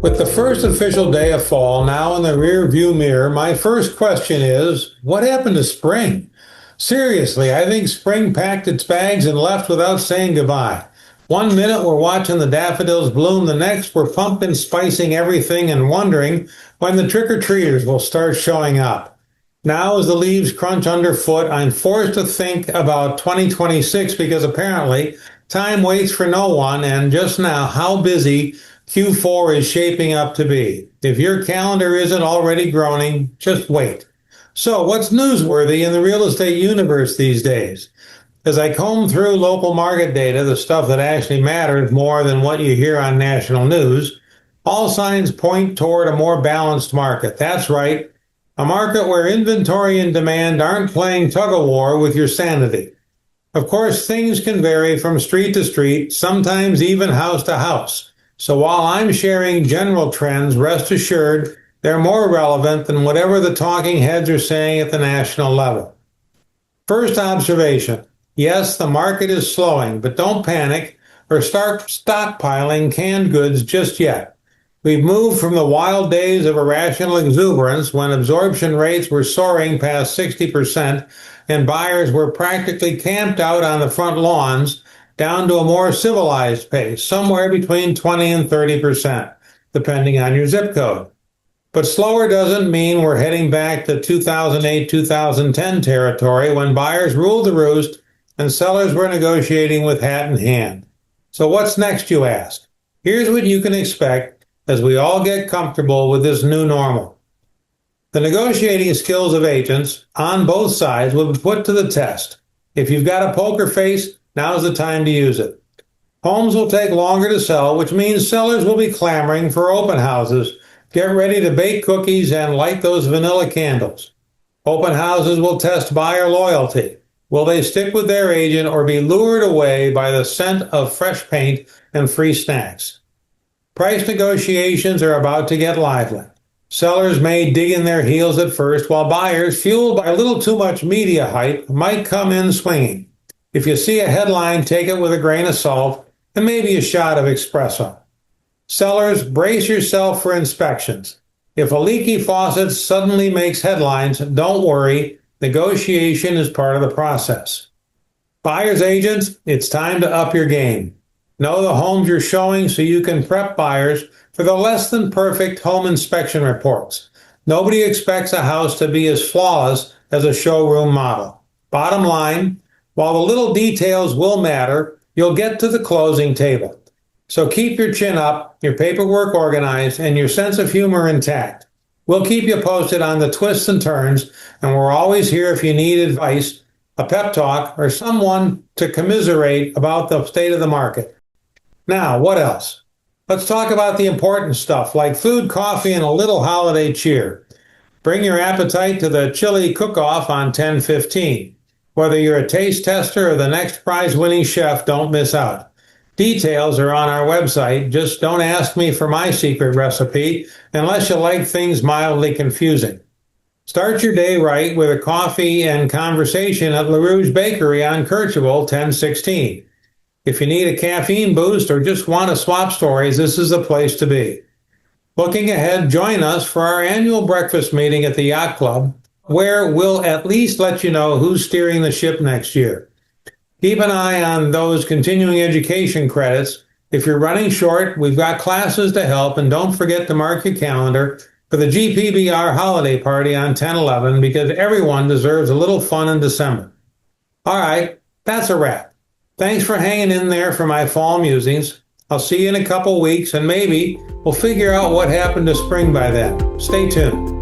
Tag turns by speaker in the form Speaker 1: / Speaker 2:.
Speaker 1: With the first official day of fall now in the rear view mirror, my first question is, what happened to spring? Seriously, I think spring packed its bags and left without saying goodbye. One minute we're watching the daffodils bloom, the next we're pumpkin spicing everything and wondering when the trick-or-treaters will start showing up. Now as the leaves crunch underfoot, I'm forced to think about 2026 because apparently time waits for no one, and just now how busy Q4 is shaping up to be. If your calendar isn't already groaning, just wait. So what's newsworthy in the real estate universe these days? As I comb through local market data, the stuff that actually matters more than what you hear on national news, all signs point toward a more balanced market. That's right, a market where inventory and demand aren't playing tug-of-war with your sanity. Of course, things can vary from street to street, sometimes even house to house. So while I'm sharing general trends, rest assured they're more relevant than whatever the talking heads are saying at the national level. First observation. Yes, the market is slowing, but don't panic or start stockpiling canned goods just yet. We've moved from the wild days of irrational exuberance when absorption rates were soaring past 60% and buyers were practically camped out on the front lawns down to a more civilized pace, somewhere between 20 and 30%, depending on your zip code. But slower doesn't mean we're heading back to 2008-2010 territory when buyers ruled the roost and sellers were negotiating with hat in hand. So what's next, you ask? Here's what you can expect as we all get comfortable with this new normal. The negotiating skills of agents on both sides will be put to the test. If you've got a poker face, now's the time to use it. Homes will take longer to sell, which means sellers will be clamoring for open houses. Get ready to bake cookies and light those vanilla candles. Open houses will test buyer loyalty. Will they stick with their agent or be lured away by the scent of fresh paint and free snacks? Price negotiations are about to get lively. Sellers may dig in their heels at first, while buyers, fueled by a little too much media hype, might come in swinging. If you see a headline, take it with a grain of salt and maybe a shot of espresso. Sellers, brace yourself for inspections. If a leaky faucet suddenly makes headlines, don't worry. Negotiation is part of the process. Buyers agents, it's time to up your game. Know the homes you're showing so you can prep buyers for the less than perfect home inspection reports. Nobody expects a house to be as flawless as a showroom model. Bottom line, while the little details will matter, you'll get to the closing table. So keep your chin up, your paperwork organized, and your sense of humor intact. We'll keep you posted on the twists and turns, and we're always here if you need advice, a pep talk, or someone to commiserate about the state of the market. Now, what else? Let's talk about the important stuff like food, coffee, and a little holiday cheer. Bring your appetite to the chili cook-off on 10/15. Whether you're a taste tester or the next prize-winning chef, don't miss out. Details are on our website. Just don't ask me for my secret recipe unless you like things mildly confusing. Start your day right with a coffee and conversation at LaRouge Bakery on Kirchable 1016. If you need a caffeine boost or just want to swap stories, this is the place to be. Looking ahead, join us for our annual breakfast meeting at the Yacht Club, where we'll at least let you know who's steering the ship next year. Keep an eye on those continuing education credits. If you're running short, we've got classes to help, and don't forget to mark your calendar for the GPBR holiday party on 10/11 because everyone deserves a little fun in December. All right, that's a wrap. Thanks for hanging in there for my fall musings. I'll see you in a couple weeks, and maybe we'll figure out what happened to spring by then. Stay tuned.